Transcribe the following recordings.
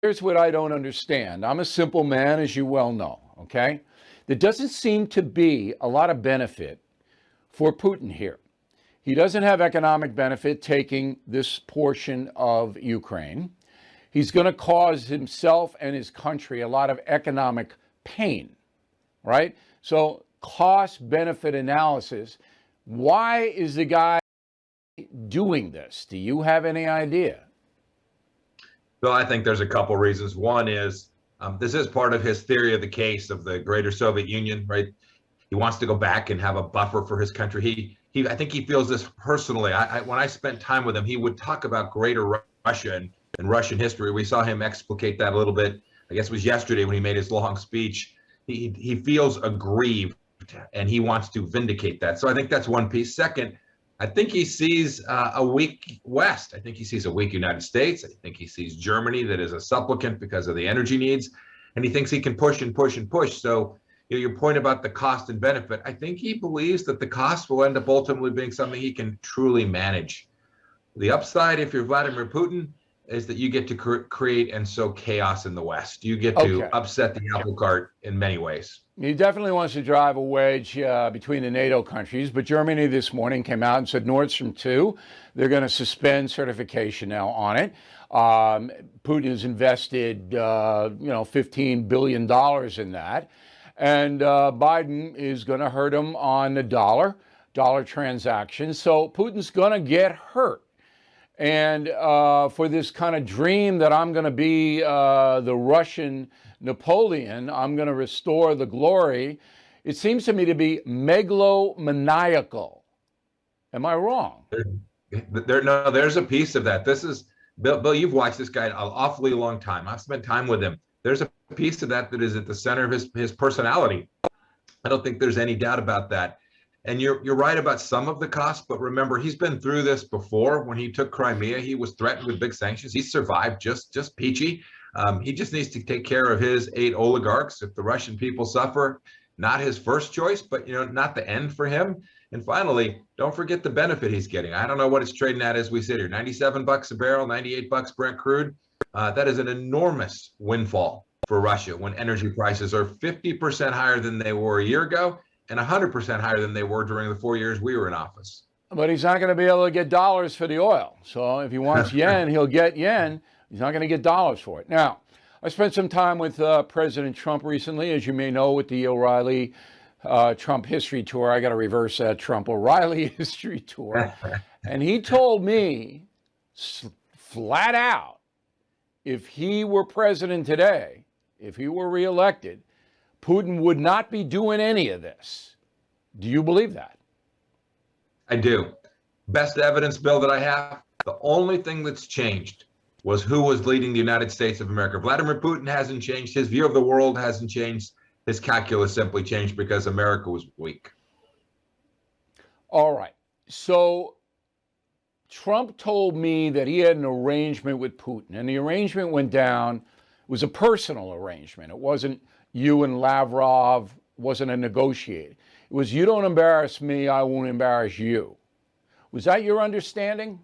Here's what I don't understand. I'm a simple man, as you well know, okay? There doesn't seem to be a lot of benefit for Putin here. He doesn't have economic benefit taking this portion of Ukraine. He's going to cause himself and his country a lot of economic pain, right? So, cost benefit analysis. Why is the guy doing this? Do you have any idea? Well, I think there's a couple reasons. One is this is part of his theory of the case of the greater Soviet Union, right? He wants to go back and have a buffer for his country. I think he feels this personally. When I spent time with him, he would talk about greater Russia and Russian history. We saw him explicate that a little bit. I guess it was yesterday when he made his long speech. He feels aggrieved and he wants to vindicate that. So I think that's one piece. Second, I think he sees a weak West. I think he sees a weak United States. I think he sees Germany that is a supplicant because of the energy needs. And he thinks he can push and push and push. So your point about the cost and benefit, I think he believes that the cost will end up ultimately being something he can truly manage. The upside, if you're Vladimir Putin, is that you get to create and sow chaos in the West. You get to upset the apple cart in many ways. He definitely wants to drive a wedge between the NATO countries, but Germany this morning came out and said Nord Stream 2, they're going to suspend certification now on it. Putin has invested, $15 billion in that. And Biden is going to hurt him on the dollar transactions. So Putin's going to get hurt. And for this kind of dream that I'm going to be the Russian Napoleon, I'm going to restore the glory, it seems to me to be megalomaniacal. Am I wrong? No, there's a piece of that. This is, Bill, you've watched this guy an awfully long time. I've spent time with him. There's a piece of that is at the center of his personality. I don't think there's any doubt about that. And you're right about some of the costs, but remember, he's been through this before. When he took Crimea, he was threatened with big sanctions. He survived just peachy. He just needs to take care of his 8 oligarchs. If the Russian people suffer, not his first choice, but not the end for him. And finally, don't forget the benefit he's getting. I don't know what it's trading at as we sit here. $97 a barrel, $98 Brent crude. That is an enormous windfall for Russia when energy prices are 50% higher than they were a year ago and 100% higher than they were during the 4 years we were in office. But he's not going to be able to get dollars for the oil. So if he wants yen, he'll get yen. He's not going to get dollars for it. Now, I spent some time with President Trump recently, as you may know, with the O'Reilly Trump history tour. I got to reverse that Trump O'Reilly history tour. And he told me flat out, if he were president today, if he were reelected, Putin would not be doing any of this. Do you believe that? I do. Best evidence, Bill, that I have, the only thing that's changed was who was leading the United States of America. Vladimir Putin hasn't changed. His view of the world hasn't changed. His calculus simply changed because America was weak. All right. So Trump told me that he had an arrangement with Putin, and the arrangement went down. It was a personal arrangement. It wasn't you and Lavrov, wasn't a negotiated. It was, you don't embarrass me, I won't embarrass you. Was that your understanding?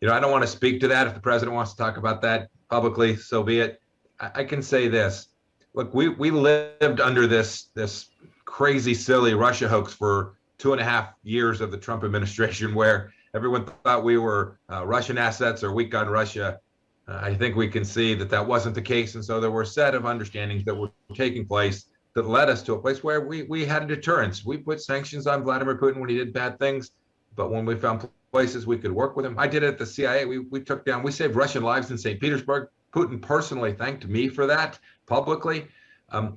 I don't want to speak to that. If the president wants to talk about that publicly, so be it. I can say this. Look, we lived under this crazy, silly Russia hoax for 2.5 years of the Trump administration, where everyone thought we were Russian assets or weak on Russia. I think we can see that wasn't the case. And so there were a set of understandings that were taking place that led us to a place where we had a deterrence. We put sanctions on Vladimir Putin when he did bad things. But when we found places we could work with him, I did it at the CIA. We saved Russian lives in St. Petersburg. Putin personally thanked me for that publicly.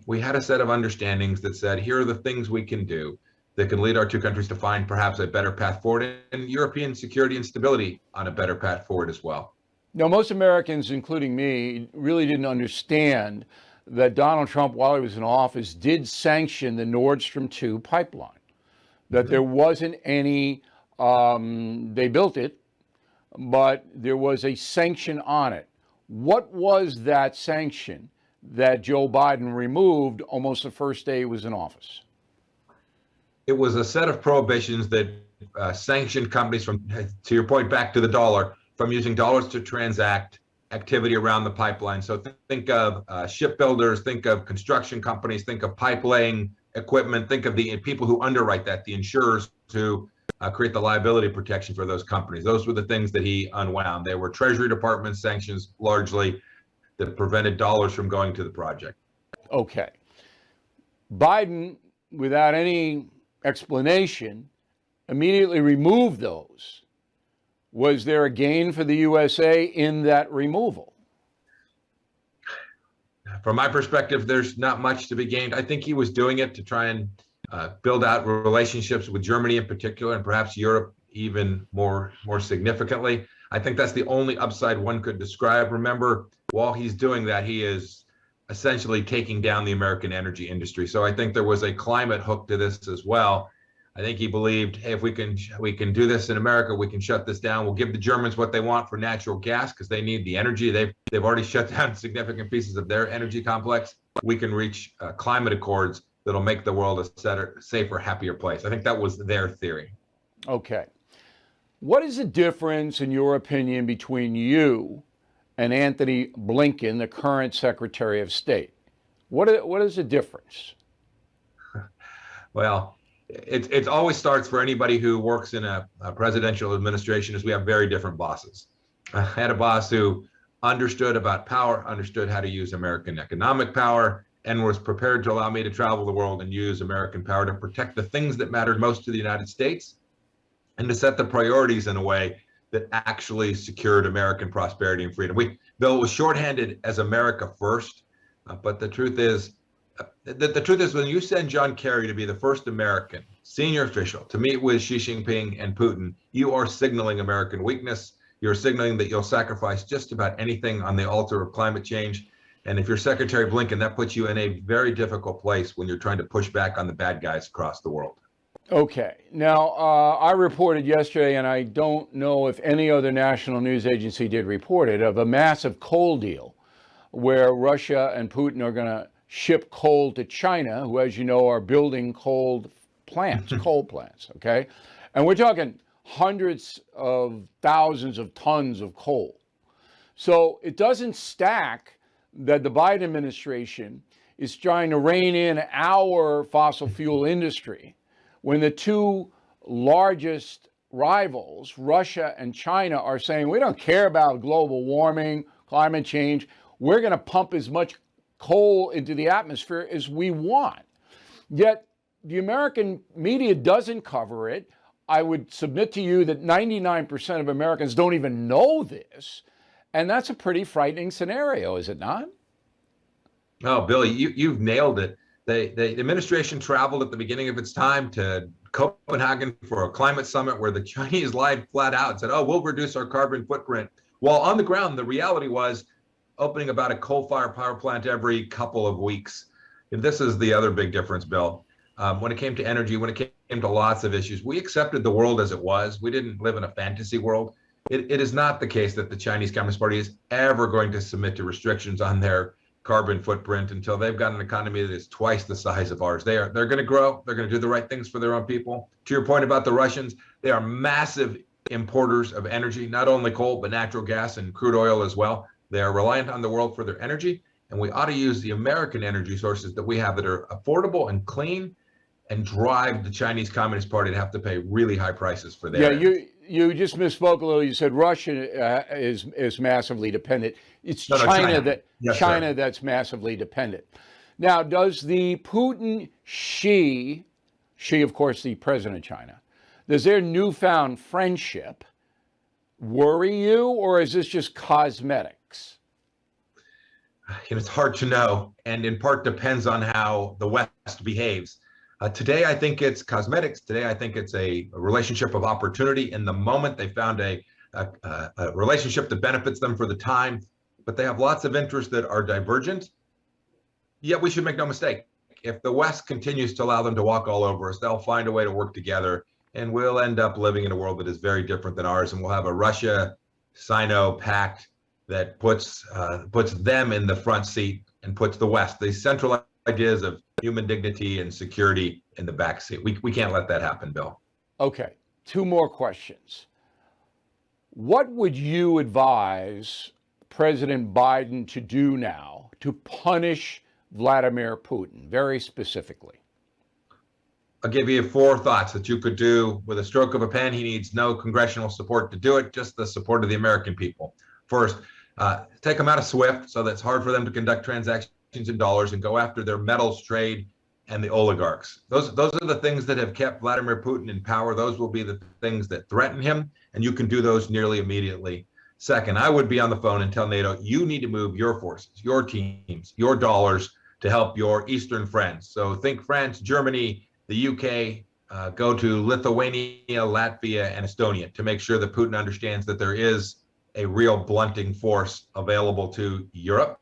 We had a set of understandings that said, here are the things we can do that can lead our two countries to find perhaps a better path forward and European security and stability on a better path forward as well. Now, most Americans, including me, really didn't understand that Donald Trump, while he was in office, did sanction the Nord Stream 2 pipeline, that there wasn't any, they built it, but there was a sanction on it. What was that sanction that Joe Biden removed almost the first day he was in office? It was a set of prohibitions that sanctioned companies from, to your point, back to the dollar, from using dollars to transact activity around the pipeline. So think of shipbuilders, think of construction companies, think of pipe laying equipment, think of the people who underwrite that, the insurers who create the liability protection for those companies. Those were the things that he unwound. They were Treasury Department sanctions largely that prevented dollars from going to the project. Okay. Biden, without any explanation, immediately removed those. Was there a gain for the USA in that removal? From my perspective, there's not much to be gained. I think he was doing it to try and build out relationships with Germany in particular, and perhaps Europe even more significantly. I think that's the only upside one could describe. Remember, while he's doing that, he is essentially taking down the American energy industry. So I think there was a climate hook to this as well. I think he believed, hey, if we can do this in America, we can shut this down. We'll give the Germans what they want for natural gas because they need the energy. They've already shut down significant pieces of their energy complex. We can reach climate accords that'll make the world a safer, happier place. I think that was their theory. Okay. What is the difference, in your opinion, between you and Antony Blinken, the current Secretary of State? What is the difference? Well, it always starts for anybody who works in a presidential administration is we have very different bosses. I had a boss who understood about power, understood how to use American economic power, and was prepared to allow me to travel the world and use American power to protect the things that mattered most to the United States and to set the priorities in a way that actually secured American prosperity and freedom. Bill was shorthanded as America first, but the truth is, the truth is, when you send John Kerry to be the first American senior official to meet with Xi Jinping and Putin, you are signaling American weakness. You're signaling that you'll sacrifice just about anything on the altar of climate change. And if you're Secretary Blinken, that puts you in a very difficult place when you're trying to push back on the bad guys across the world. Okay. Now, I reported yesterday, and I don't know if any other national news agency did report it, of a massive coal deal where Russia and Putin are going to ship coal to China, who, as you know, are building coal plants, okay? And we're talking hundreds of thousands of tons of coal. So it doesn't stack that the Biden administration is trying to rein in our fossil fuel industry when the two largest rivals, Russia and China, are saying, we don't care about global warming, climate change. We're going to pump as much coal into the atmosphere as we want. Yet the American media doesn't cover it. I would submit to you that 99% of Americans don't even know this. And that's a pretty frightening scenario, is it not? Oh, Billy, you've nailed it. The administration traveled at the beginning of its time to Copenhagen for a climate summit where the Chinese lied flat out and said, oh, we'll reduce our carbon footprint. While on the ground, the reality was opening about a coal-fired power plant every couple of weeks. And this is the other big difference, Bill. When it came to energy, when it came to lots of issues, we accepted the world as it was. We didn't live in a fantasy world. It is not the case that the Chinese Communist Party is ever going to submit to restrictions on their carbon footprint until they've got an economy that is twice the size of ours. They're going to grow. They're going to do the right things for their own people. To your point about the Russians, they are massive importers of energy, not only coal, but natural gas and crude oil as well. They are reliant on the world for their energy, and we ought to use the American energy sources that we have that are affordable and clean and drive the Chinese Communist Party to have to pay really high prices for their energy. You just misspoke a little. You said Russia is massively dependent. It's China that's massively dependent. Now, does the Putin Xi, of course, the president of China, does their newfound friendship worry you, or is this just cosmetics? It's hard to know, and in part depends on how the West behaves. Today, I think it's cosmetics. Today, I think it's a relationship of opportunity. In the moment, they found a relationship that benefits them for the time, but they have lots of interests that are divergent. Yet we should make no mistake. If the West continues to allow them to walk all over us, they'll find a way to work together, and we'll end up living in a world that is very different than ours, and we'll have a Russia-Sino pact that puts them in the front seat and puts the West, the central ideas of human dignity and security, in the back seat. We can't let that happen, Bill. Okay, two more questions. What would you advise President Biden to do now to punish Vladimir Putin, very specifically? I'll give you 4 thoughts that you could do with a stroke of a pen. He needs no congressional support to do it, just the support of the American people. First, take them out of SWIFT so that it's hard for them to conduct transactions in dollars and go after their metals trade and the oligarchs. Those are the things that have kept Vladimir Putin in power. Those will be the things that threaten him, and you can do those nearly immediately. Second, I would be on the phone and tell NATO, you need to move your forces, your teams, your dollars to help your Eastern friends. So think France, Germany, the UK, go to Lithuania, Latvia, and Estonia to make sure that Putin understands that there is a real blunting force available to Europe.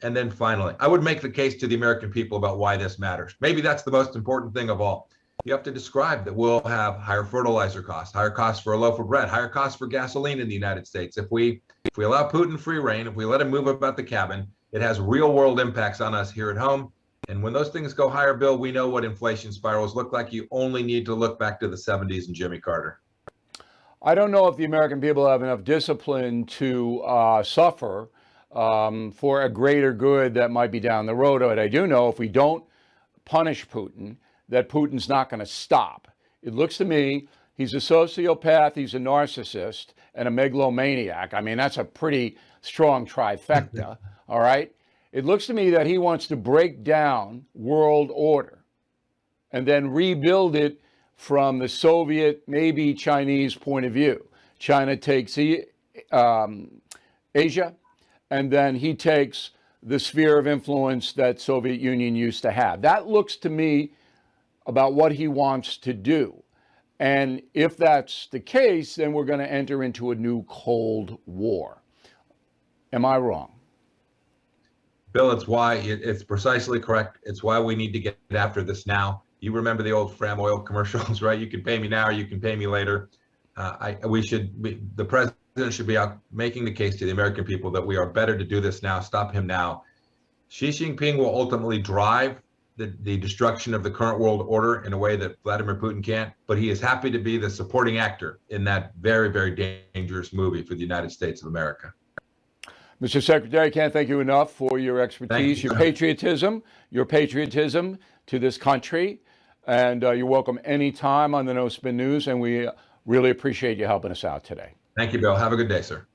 And then finally, I would make the case to the American people about why this matters. Maybe that's the most important thing of all. You have to describe that we'll have higher fertilizer costs, higher costs for a loaf of bread, higher costs for gasoline in the United States. If we allow Putin free rein, if we let him move about the cabin, it has real world impacts on us here at home. And when those things go higher, Bill, we know what inflation spirals look like. You only need to look back to the 70s and Jimmy Carter. I don't know if the American people have enough discipline to suffer for a greater good that might be down the road. But I do know if we don't punish Putin, that Putin's not going to stop. It looks to me he's a sociopath, he's a narcissist, and a megalomaniac. I mean, that's a pretty strong trifecta, all right? It looks to me that he wants to break down world order and then rebuild it from the Soviet, maybe Chinese point of view. China takes Asia, and then he takes the sphere of influence that Soviet Union used to have. That looks to me about what he wants to do. And if that's the case, then we're going to enter into a new Cold War. Am I wrong? Bill, it's precisely correct. It's why we need to get after this now. You remember the old Fram oil commercials, right? You can pay me now or you can pay me later. The president should be out making the case to the American people that we are better to do this now, stop him now. Xi Jinping will ultimately drive the destruction of the current world order in a way that Vladimir Putin can't, but he is happy to be the supporting actor in that very, very dangerous movie for the United States of America. Mr. Secretary, I can't thank you enough for your expertise, your patriotism to this country. And you're welcome anytime on the No Spin News, and we really appreciate you helping us out today. Thank you, Bill. Have a good day, sir.